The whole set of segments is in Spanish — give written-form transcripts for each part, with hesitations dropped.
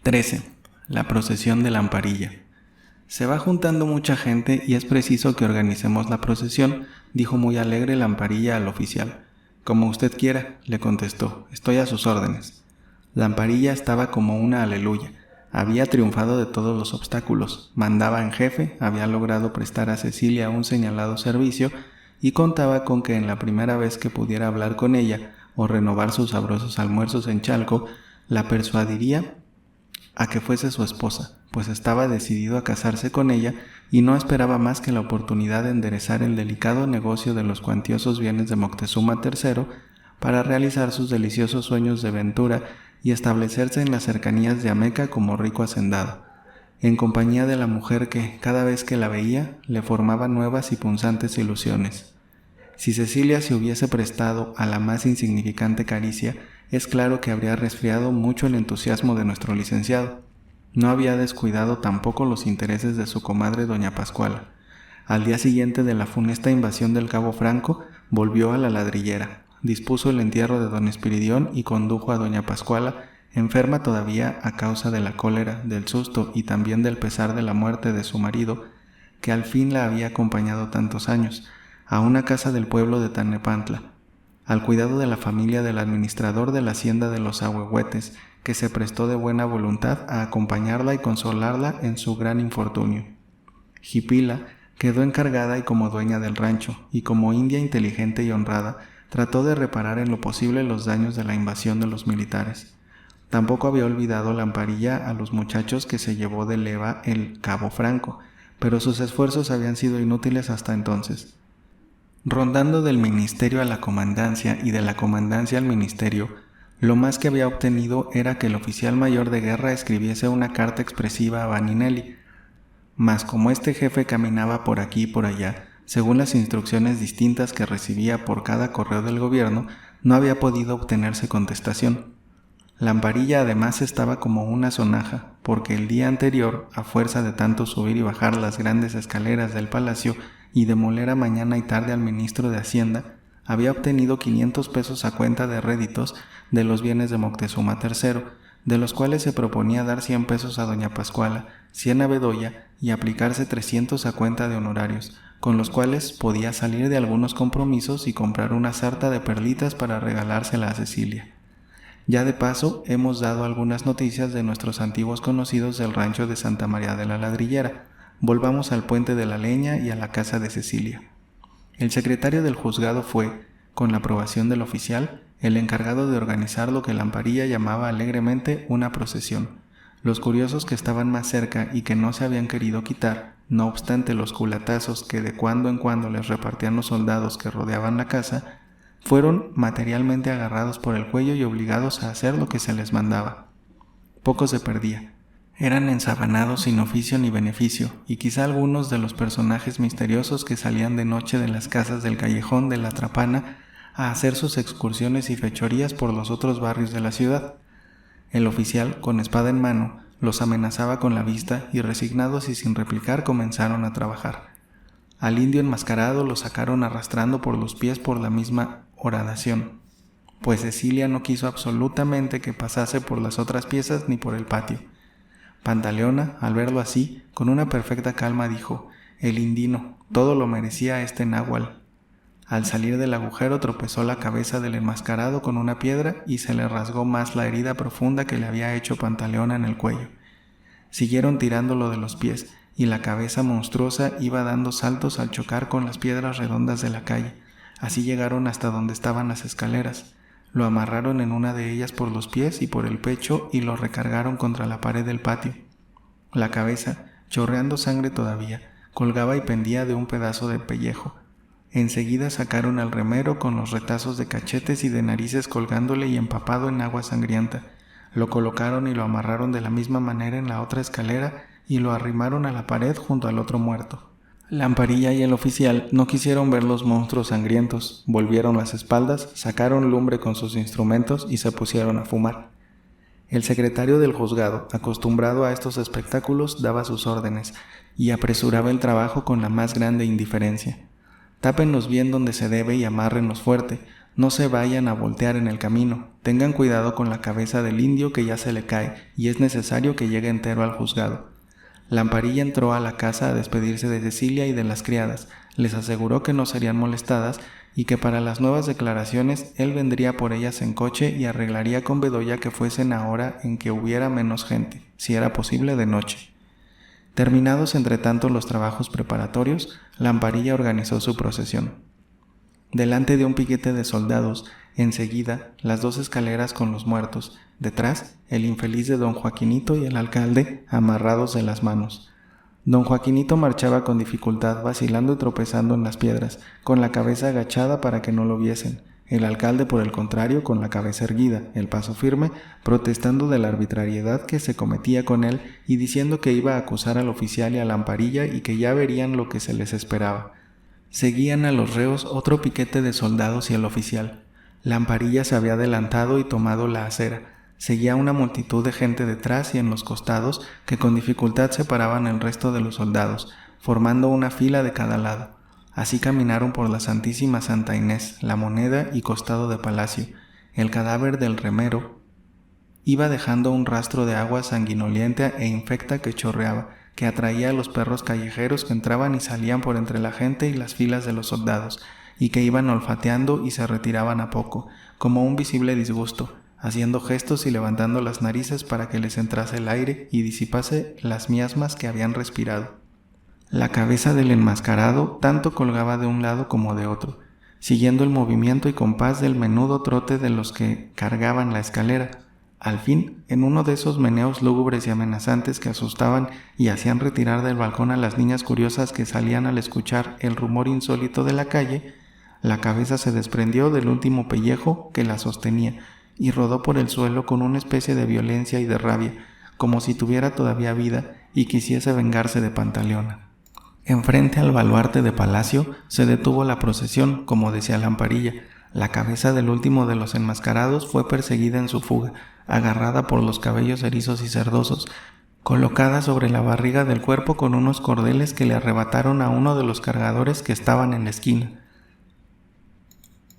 13. La procesión de Lamparilla. Se va juntando mucha gente y es preciso que organicemos la procesión, dijo muy alegre Lamparilla al oficial. Como usted quiera, le contestó, estoy a sus órdenes. Lamparilla estaba como una aleluya. Había triunfado de todos los obstáculos, mandaba en jefe, había logrado prestar a Cecilia un señalado servicio y contaba con que en la primera vez que pudiera hablar con ella o renovar sus sabrosos almuerzos en Chalco, la persuadiría a que fuese su esposa, pues estaba decidido a casarse con ella y no esperaba más que la oportunidad de enderezar el delicado negocio de los cuantiosos bienes de Moctezuma III para realizar sus deliciosos sueños de ventura y establecerse en las cercanías de Ameca como rico hacendado, en compañía de la mujer que, cada vez que la veía, le formaba nuevas y punzantes ilusiones. Si Cecilia se hubiese prestado a la más insignificante caricia, es claro que habría resfriado mucho el entusiasmo de nuestro licenciado. No había descuidado tampoco los intereses de su comadre doña Pascuala. Al día siguiente de la funesta invasión del Cabo Franco, volvió a la ladrillera, dispuso el entierro de don Espiridión y condujo a doña Pascuala, enferma todavía a causa de la cólera, del susto y también del pesar de la muerte de su marido, que al fin la había acompañado tantos años, a una casa del pueblo de Tlalnepantla, al cuidado de la familia del administrador de la hacienda de los Ahuehuetes, que se prestó de buena voluntad a acompañarla y consolarla en su gran infortunio. Jipila quedó encargada y como dueña del rancho, y como india inteligente y honrada, trató de reparar en lo posible los daños de la invasión de los militares. Tampoco había olvidado Lamparilla a los muchachos que se llevó de leva el Cabo Franco, pero sus esfuerzos habían sido inútiles hasta entonces. Rondando del ministerio a la comandancia y de la comandancia al ministerio, lo más que había obtenido era que el oficial mayor de guerra escribiese una carta expresiva a Vaninelli, mas como este jefe caminaba por aquí y por allá, según las instrucciones distintas que recibía por cada correo del gobierno, no había podido obtenerse contestación. Lamparilla además estaba como una sonaja, porque el día anterior, a fuerza de tanto subir y bajar las grandes escaleras del palacio y demoler a mañana y tarde al ministro de Hacienda, había obtenido 500 pesos a cuenta de réditos de los bienes de Moctezuma III, de los cuales se proponía dar 100 pesos a doña Pascuala, 100 a Bedoya y aplicarse 300 a cuenta de honorarios, con los cuales podía salir de algunos compromisos y comprar una sarta de perlitas para regalársela a Cecilia. Ya de paso, hemos dado algunas noticias de nuestros antiguos conocidos del rancho de Santa María de la Ladrillera. Volvamos al Puente de la Leña y a la casa de Cecilia. El secretario del juzgado fue, con la aprobación del oficial, el encargado de organizar lo que Lamparilla llamaba alegremente una procesión. Los curiosos que estaban más cerca y que no se habían querido quitar, no obstante los culatazos que de cuando en cuando les repartían los soldados que rodeaban la casa, fueron materialmente agarrados por el cuello y obligados a hacer lo que se les mandaba. Poco se perdía. Eran ensabanados sin oficio ni beneficio, y quizá algunos de los personajes misteriosos que salían de noche de las casas del callejón de la Trapana a hacer sus excursiones y fechorías por los otros barrios de la ciudad. El oficial, con espada en mano, los amenazaba con la vista y resignados y sin replicar comenzaron a trabajar. Al indio enmascarado lo sacaron arrastrando por los pies por la misma horadación, pues Cecilia no quiso absolutamente que pasase por las otras piezas ni por el patio. Pantaleona, al verlo así, con una perfecta calma dijo: «El indino, todo lo merecía este náhuatl». Al salir del agujero tropezó la cabeza del enmascarado con una piedra y se le rasgó más la herida profunda que le había hecho Pantaleona en el cuello. Siguieron tirándolo de los pies, y la cabeza monstruosa iba dando saltos al chocar con las piedras redondas de la calle. Así llegaron hasta donde estaban las escaleras. Lo amarraron en una de ellas por los pies y por el pecho y lo recargaron contra la pared del patio. La cabeza, chorreando sangre todavía, colgaba y pendía de un pedazo de pellejo. Enseguida sacaron al remero con los retazos de cachetes y de narices colgándole y empapado en agua sangrienta. Lo colocaron y lo amarraron de la misma manera en la otra escalera y lo arrimaron a la pared junto al otro muerto. Lamparilla y el oficial no quisieron ver los monstruos sangrientos, volvieron las espaldas, sacaron lumbre con sus instrumentos y se pusieron a fumar. El secretario del juzgado, acostumbrado a estos espectáculos, daba sus órdenes y apresuraba el trabajo con la más grande indiferencia. Tápenlos bien donde se debe y amárrenlos fuerte, No se vayan a voltear en el camino, tengan cuidado con la cabeza del indio que ya se le cae y es necesario que llegue entero al juzgado. Lamparilla entró a la casa a despedirse de Cecilia y de las criadas, les aseguró que no serían molestadas y que para las nuevas declaraciones él vendría por ellas en coche y arreglaría con Bedoya que fuesen a hora en que hubiera menos gente, si era posible de noche. Terminados entre tanto los trabajos preparatorios, Lamparilla organizó su procesión. Delante de un piquete de soldados, enseguida las 2 escaleras con los muertos, detrás el infeliz de don Joaquinito y el alcalde amarrados de las manos. Don Joaquinito marchaba con dificultad, vacilando y tropezando en las piedras, con la cabeza agachada para que no lo viesen. El alcalde, por el contrario, con la cabeza erguida, el paso firme, protestando de la arbitrariedad que se cometía con él y diciendo que iba a acusar al oficial y a Lamparilla y que ya verían lo que se les esperaba. Seguían a los reos otro piquete de soldados y el oficial. Lamparilla se había adelantado y tomado la acera. Seguía una multitud de gente detrás y en los costados que con dificultad separaban el resto de los soldados, formando una fila de cada lado. Así caminaron por la Santísima Santa Inés, La Moneda y Costado de Palacio. El cadáver del remero iba dejando un rastro de agua sanguinolenta e infecta que chorreaba, que atraía a los perros callejeros que entraban y salían por entre la gente y las filas de los soldados, y que iban olfateando y se retiraban a poco, como un visible disgusto, haciendo gestos y levantando las narices para que les entrase el aire y disipase las miasmas que habían respirado. La cabeza del enmascarado tanto colgaba de un lado como de otro, siguiendo el movimiento y compás del menudo trote de los que cargaban la escalera. Al fin, en uno de esos meneos lúgubres y amenazantes que asustaban y hacían retirar del balcón a las niñas curiosas que salían al escuchar el rumor insólito de la calle, la cabeza se desprendió del último pellejo que la sostenía y rodó por el suelo con una especie de violencia y de rabia, como si tuviera todavía vida y quisiese vengarse de Pantaleona. Enfrente al baluarte de palacio se detuvo la procesión, como decía Lamparilla. La cabeza del último de los enmascarados fue perseguida en su fuga, agarrada por los cabellos erizos y cerdosos, colocada sobre la barriga del cuerpo con unos cordeles que le arrebataron a uno de los cargadores que estaban en la esquina.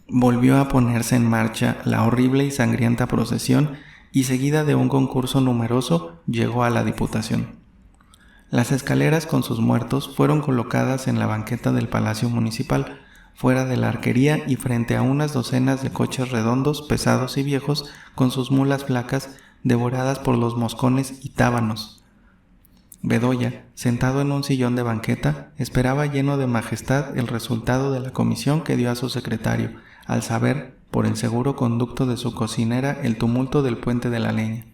Volvió a ponerse en marcha la horrible y sangrienta procesión y seguida de un concurso numeroso llegó a la Diputación. Las escaleras con sus muertos fueron colocadas en la banqueta del Palacio Municipal, fuera de la arquería y frente a unas docenas de coches redondos, pesados y viejos, con sus mulas flacas, devoradas por los moscones y tábanos. Bedoya, sentado en un sillón de banqueta, esperaba lleno de majestad el resultado de la comisión que dio a su secretario, al saber, por el seguro conducto de su cocinera, el tumulto del puente de la leña.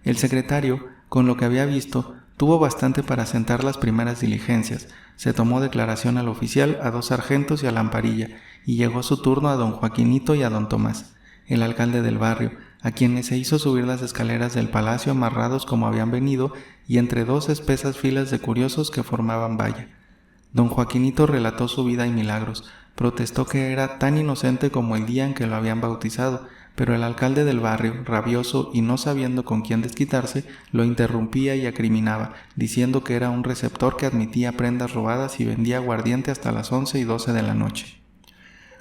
El secretario, con lo que había visto, tuvo bastante para sentar las primeras diligencias. Se tomó declaración al oficial, a 2 sargentos y a Lamparilla, y llegó su turno a don Joaquinito y a don Tomás, el alcalde del barrio, a quienes se hizo subir las escaleras del palacio amarrados como habían venido y entre 2 espesas filas de curiosos que formaban valla. Don Joaquinito relató su vida y milagros, protestó que era tan inocente como el día en que lo habían bautizado, pero el alcalde del barrio, rabioso y no sabiendo con quién desquitarse, lo interrumpía y acriminaba, diciendo que era un receptor que admitía prendas robadas y vendía aguardiente hasta las 11 y 12 de la noche.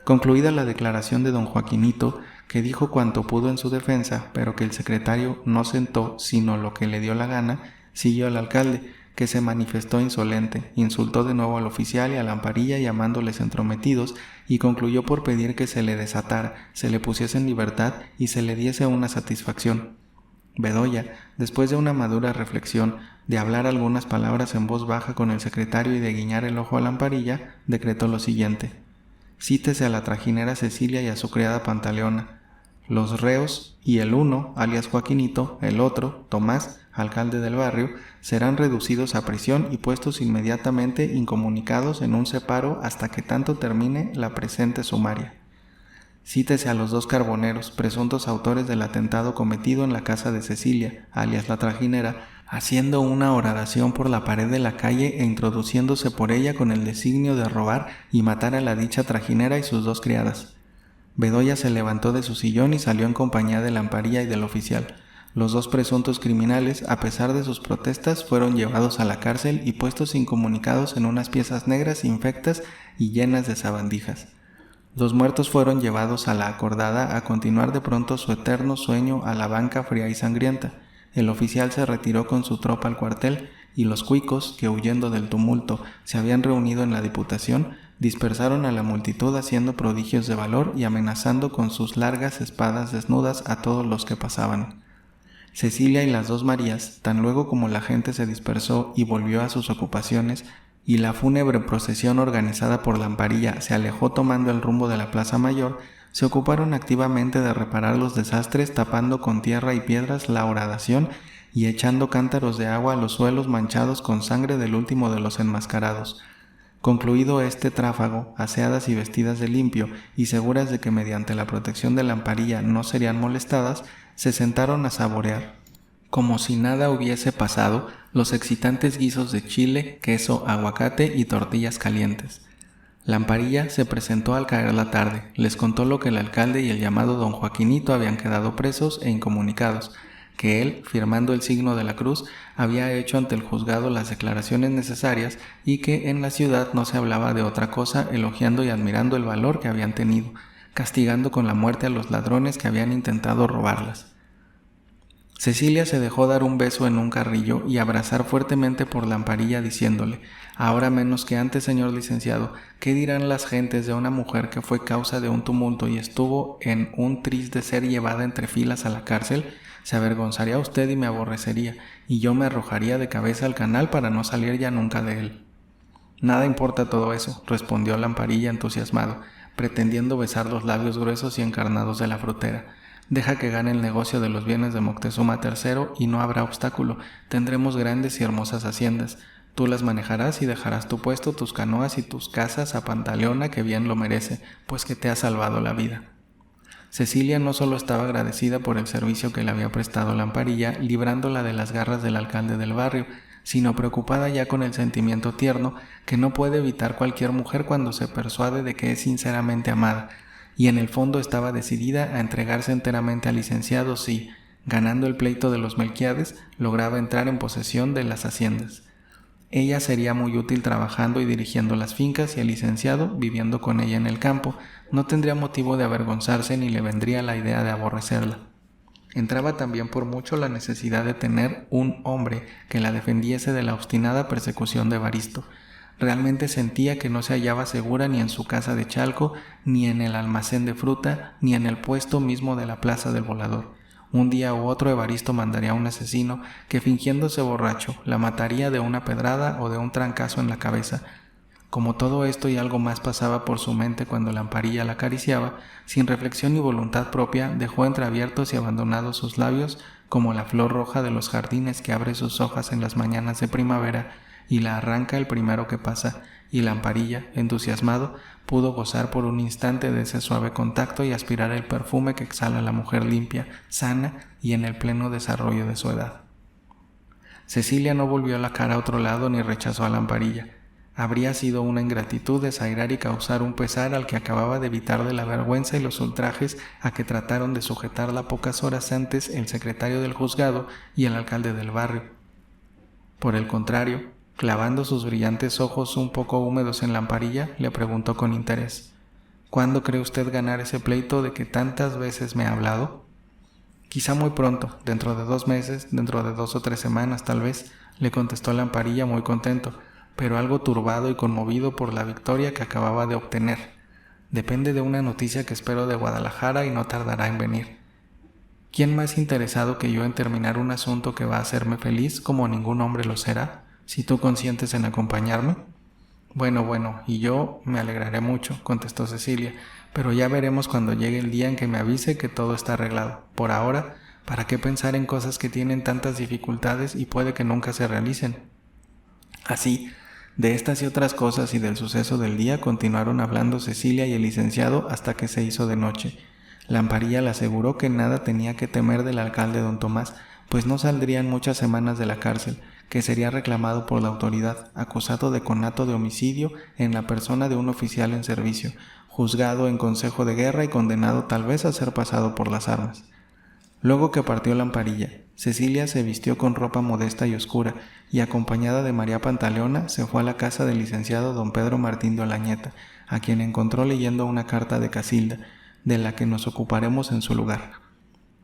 Concluida la declaración de don Joaquinito, que dijo cuanto pudo en su defensa, pero que el secretario no sentó sino lo que le dio la gana, siguió al alcalde, que se manifestó insolente, insultó de nuevo al oficial y a Lamparilla llamándoles entrometidos y concluyó por pedir que se le desatara, se le pusiese en libertad y se le diese una satisfacción. Bedoya, después de una madura reflexión, de hablar algunas palabras en voz baja con el secretario y de guiñar el ojo a Lamparilla, decretó lo siguiente: cítese a la trajinera Cecilia y a su criada Pantaleona. Los reos y el uno, alias Joaquinito, el otro, Tomás, alcalde del barrio, serán reducidos a prisión y puestos inmediatamente incomunicados en un separo hasta que tanto termine la presente sumaria. Cítese a los 2 carboneros, presuntos autores del atentado cometido en la casa de Cecilia, alias la trajinera, haciendo una horadación por la pared de la calle e introduciéndose por ella con el designio de robar y matar a la dicha trajinera y sus 2 criadas. Bedoya se levantó de su sillón y salió en compañía de Lamparilla y del oficial. Los 2 presuntos criminales, a pesar de sus protestas, fueron llevados a la cárcel y puestos incomunicados en unas piezas negras infectas y llenas de sabandijas. Los muertos fueron llevados a la acordada a continuar de pronto su eterno sueño a la banca fría y sangrienta. El oficial se retiró con su tropa al cuartel y los cuicos, que huyendo del tumulto se habían reunido en la Diputación, dispersaron a la multitud haciendo prodigios de valor y amenazando con sus largas espadas desnudas a todos los que pasaban. Cecilia y las dos Marías, tan luego como la gente se dispersó y volvió a sus ocupaciones, y la fúnebre procesión organizada por Lamparilla se alejó tomando el rumbo de la Plaza Mayor, se ocuparon activamente de reparar los desastres, tapando con tierra y piedras la horadación y echando cántaros de agua a los suelos manchados con sangre del último de los enmascarados. Concluido este tráfago, aseadas y vestidas de limpio y seguras de que mediante la protección de Lamparilla no serían molestadas, se sentaron a saborear, como si nada hubiese pasado, los excitantes guisos de chile, queso, aguacate y tortillas calientes. Lamparilla se presentó al caer la tarde, les contó lo que el alcalde y el llamado don Joaquinito habían quedado presos e incomunicados, que él, firmando el signo de la cruz, había hecho ante el juzgado las declaraciones necesarias y que en la ciudad no se hablaba de otra cosa, elogiando y admirando el valor que habían tenido, castigando con la muerte a los ladrones que habían intentado robarlas. Cecilia se dejó dar un beso en un carrillo y abrazar fuertemente por Lamparilla diciéndole: «Ahora menos que antes, señor licenciado, ¿qué dirán las gentes de una mujer que fue causa de un tumulto y estuvo en un tris de ser llevada entre filas a la cárcel? Se avergonzaría usted y me aborrecería, y yo me arrojaría de cabeza al canal para no salir ya nunca de él». «Nada importa todo eso», respondió Lamparilla entusiasmado, pretendiendo besar los labios gruesos y encarnados de la frutera. «Deja que gane el negocio de los bienes de Moctezuma III y no habrá obstáculo. Tendremos grandes y hermosas haciendas. Tú las manejarás y dejarás tu puesto, tus canoas y tus casas a Pantaleona, que bien lo merece, pues que te ha salvado la vida». Cecilia no solo estaba agradecida por el servicio que le había prestado Lamparilla, librándola de las garras del alcalde del barrio, sino preocupada ya con el sentimiento tierno que no puede evitar cualquier mujer cuando se persuade de que es sinceramente amada, y en el fondo estaba decidida a entregarse enteramente al licenciado si, ganando el pleito de los Melquiades, lograba entrar en posesión de las haciendas. Ella sería muy útil trabajando y dirigiendo las fincas y el licenciado, viviendo con ella en el campo, no tendría motivo de avergonzarse ni le vendría la idea de aborrecerla. Entraba también por mucho la necesidad de tener un hombre que la defendiese de la obstinada persecución de Evaristo. Realmente sentía que no se hallaba segura ni en su casa de Chalco, ni en el almacén de fruta, ni en el puesto mismo de la plaza del volador. Un día u otro Evaristo mandaría a un asesino que, fingiéndose borracho, la mataría de una pedrada o de un trancazo en la cabeza. Como todo esto y algo más pasaba por su mente cuando Lamparilla la acariciaba, sin reflexión ni voluntad propia, dejó entreabiertos y abandonados sus labios como la flor roja de los jardines que abre sus hojas en las mañanas de primavera y la arranca el primero que pasa, y Lamparilla, entusiasmado, pudo gozar por un instante de ese suave contacto y aspirar el perfume que exhala la mujer limpia, sana y en el pleno desarrollo de su edad. Cecilia no volvió la cara a otro lado ni rechazó a Lamparilla. Habría sido una ingratitud desairar y causar un pesar al que acababa de evitar de la vergüenza y los ultrajes a que trataron de sujetarla pocas horas antes el secretario del juzgado y el alcalde del barrio. Por el contrario, clavando sus brillantes ojos un poco húmedos en Lamparilla, le preguntó con interés: «¿Cuándo cree usted ganar ese pleito de que tantas veces me ha hablado?» «Quizá muy pronto, dentro de 2 meses, dentro de 2 o 3 semanas tal vez», le contestó Lamparilla muy contento, pero algo turbado y conmovido por la victoria que acababa de obtener. «Depende de una noticia que espero de Guadalajara y no tardará en venir. ¿Quién más interesado que yo en terminar un asunto que va a hacerme feliz como ningún hombre lo será? Si tú consientes en acompañarme». Bueno, y yo me alegraré mucho», contestó Cecilia, «pero ya veremos cuando llegue el día en que me avise que todo está arreglado. Por ahora, ¿para qué pensar en cosas que tienen tantas dificultades y puede que nunca se realicen?» Así, de estas y otras cosas y del suceso del día continuaron hablando Cecilia y el licenciado hasta que se hizo de noche. Lamparilla le aseguró que nada tenía que temer del alcalde don Tomás, pues no saldría en muchas semanas de la cárcel, que sería reclamado por la autoridad, acusado de conato de homicidio en la persona de un oficial en servicio, juzgado en consejo de guerra y condenado tal vez a ser pasado por las armas. Luego que partió Lamparilla, Cecilia se vistió con ropa modesta y oscura, y acompañada de María Pantaleona se fue a la casa del licenciado don Pedro Martín de Olañeta, a quien encontró leyendo una carta de Casilda, de la que nos ocuparemos en su lugar.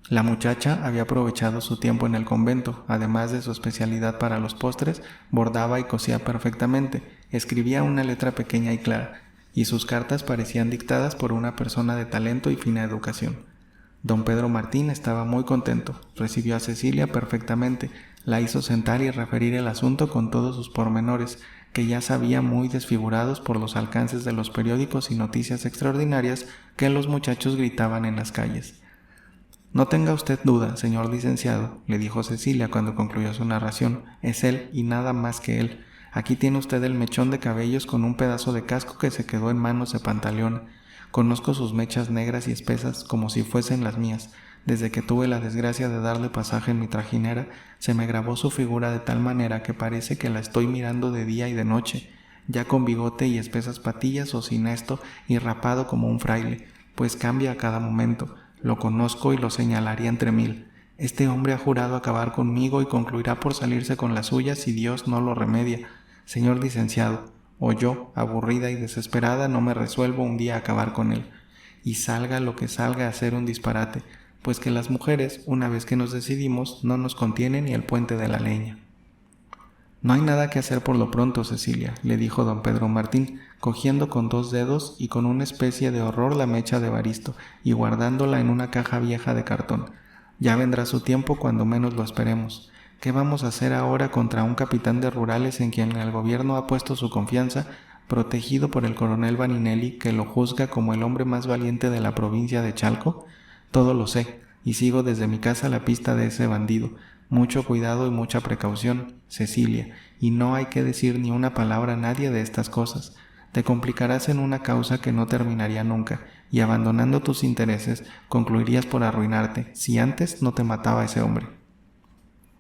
La muchacha había aprovechado su tiempo en el convento, además de su especialidad para los postres, bordaba y cosía perfectamente, escribía una letra pequeña y clara, y sus cartas parecían dictadas por una persona de talento y fina educación. Don Pedro Martín estaba muy contento, recibió a Cecilia perfectamente, la hizo sentar y referir el asunto con todos sus pormenores, que ya sabía muy desfigurados por los alcances de los periódicos y noticias extraordinarias que los muchachos gritaban en las calles. «No tenga usted duda, señor licenciado», le dijo Cecilia cuando concluyó su narración, «es él y nada más que él. Aquí tiene usted el mechón de cabellos con un pedazo de casco que se quedó en manos de Pantaleón. Conozco sus mechas negras y espesas como si fuesen las mías. Desde que tuve la desgracia de darle pasaje en mi trajinera, se me grabó su figura de tal manera que parece que la estoy mirando de día y de noche, ya con bigote y espesas patillas o sin esto y rapado como un fraile, pues cambia a cada momento. Lo conozco y lo señalaría entre mil. Este hombre ha jurado acabar conmigo y concluirá por salirse con la suya si Dios no lo remedia. Señor licenciado, o yo, aburrida y desesperada, no me resuelvo un día a acabar con él. Y salga lo que salga a hacer un disparate, pues que las mujeres, una vez que nos decidimos, no nos contiene ni el puente de la leña». «No hay nada que hacer por lo pronto, Cecilia», le dijo don Pedro Martín, cogiendo con 2 dedos y con una especie de horror la mecha de Evaristo y guardándola en una caja vieja de cartón. «Ya vendrá su tiempo cuando menos lo esperemos. ¿Qué vamos a hacer ahora contra un capitán de rurales en quien el gobierno ha puesto su confianza, protegido por el coronel Vaninelli, que lo juzga como el hombre más valiente de la provincia de Chalco? Todo lo sé, y sigo desde mi casa la pista de ese bandido. Mucho cuidado y mucha precaución, Cecilia, y no hay que decir ni una palabra a nadie de estas cosas. Te complicarás en una causa que no terminaría nunca, y abandonando tus intereses, concluirías por arruinarte, si antes no te mataba ese hombre».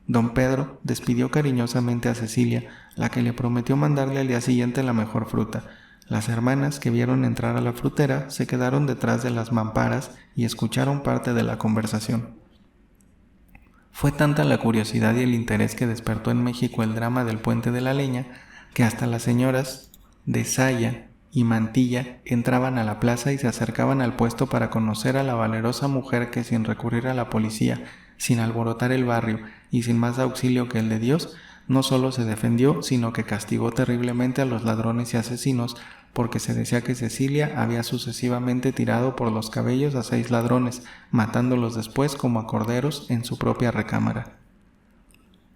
Don Pedro despidió cariñosamente a Cecilia, la que le prometió mandarle al día siguiente la mejor fruta. Las hermanas, que vieron entrar a la frutera, se quedaron detrás de las mamparas y escucharon parte de la conversación. Fue tanta la curiosidad y el interés que despertó en México el drama del Puente de la Leña, que hasta las señoras de saya y mantilla entraban a la plaza y se acercaban al puesto para conocer a la valerosa mujer que, sin recurrir a la policía, sin alborotar el barrio y sin más auxilio que el de Dios, no solo se defendió, sino que castigó terriblemente a los ladrones y asesinos, porque se decía que Cecilia había sucesivamente tirado por los cabellos a 6 ladrones, matándolos después como a corderos en su propia recámara.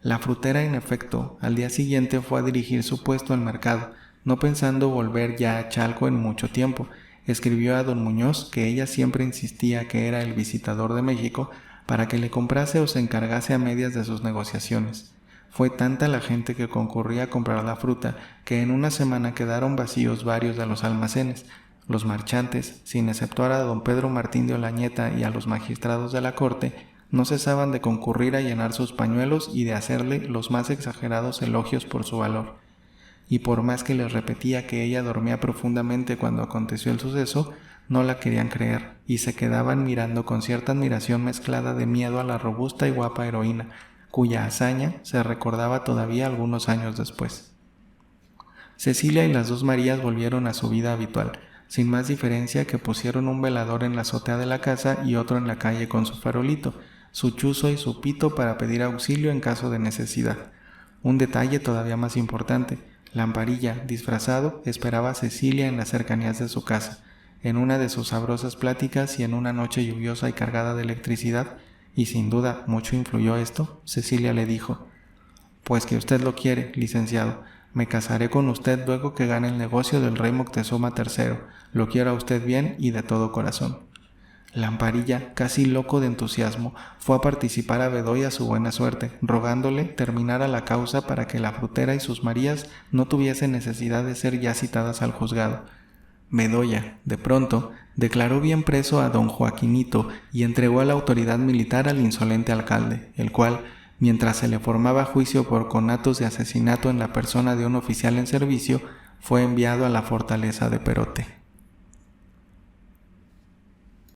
La frutera, en efecto, al día siguiente fue a dirigir su puesto al mercado, no pensando volver ya a Chalco en mucho tiempo. Escribió a don Muñoz, que ella siempre insistía que era el visitador de México, para que le comprase o se encargase a medias de sus negociaciones. Fue tanta la gente que concurría a comprar la fruta que en una semana quedaron vacíos varios de los almacenes. Los marchantes, sin exceptuar a don Pedro Martín de Olañeta y a los magistrados de la corte, no cesaban de concurrir a llenar sus pañuelos y de hacerle los más exagerados elogios por su valor. Y por más que les repetía que ella dormía profundamente cuando aconteció el suceso, no la querían creer y se quedaban mirando con cierta admiración mezclada de miedo a la robusta y guapa heroína, cuya hazaña se recordaba todavía algunos años después. Cecilia y las 2 Marías volvieron a su vida habitual, sin más diferencia que pusieron un velador en la azotea de la casa y otro en la calle con su farolito, su chuzo y su pito para pedir auxilio en caso de necesidad. Un detalle todavía más importante: Lamparilla, disfrazado, esperaba a Cecilia en las cercanías de su casa, en una de sus sabrosas pláticas y en una noche lluviosa y cargada de electricidad, y sin duda mucho influyó esto. Cecilia le dijo: «Pues que usted lo quiere, licenciado, me casaré con usted luego que gane el negocio del rey Moctezuma III, lo quiero a usted bien y de todo corazón». Lamparilla, casi loco de entusiasmo, fue a participar a Bedoya su buena suerte, rogándole terminara la causa para que la frutera y sus Marías no tuviesen necesidad de ser ya citadas al juzgado. Bedoya, de pronto, declaró bien preso a don Joaquinito y entregó a la autoridad militar al insolente alcalde, el cual, mientras se le formaba juicio por conatos de asesinato en la persona de un oficial en servicio, fue enviado a la fortaleza de Perote.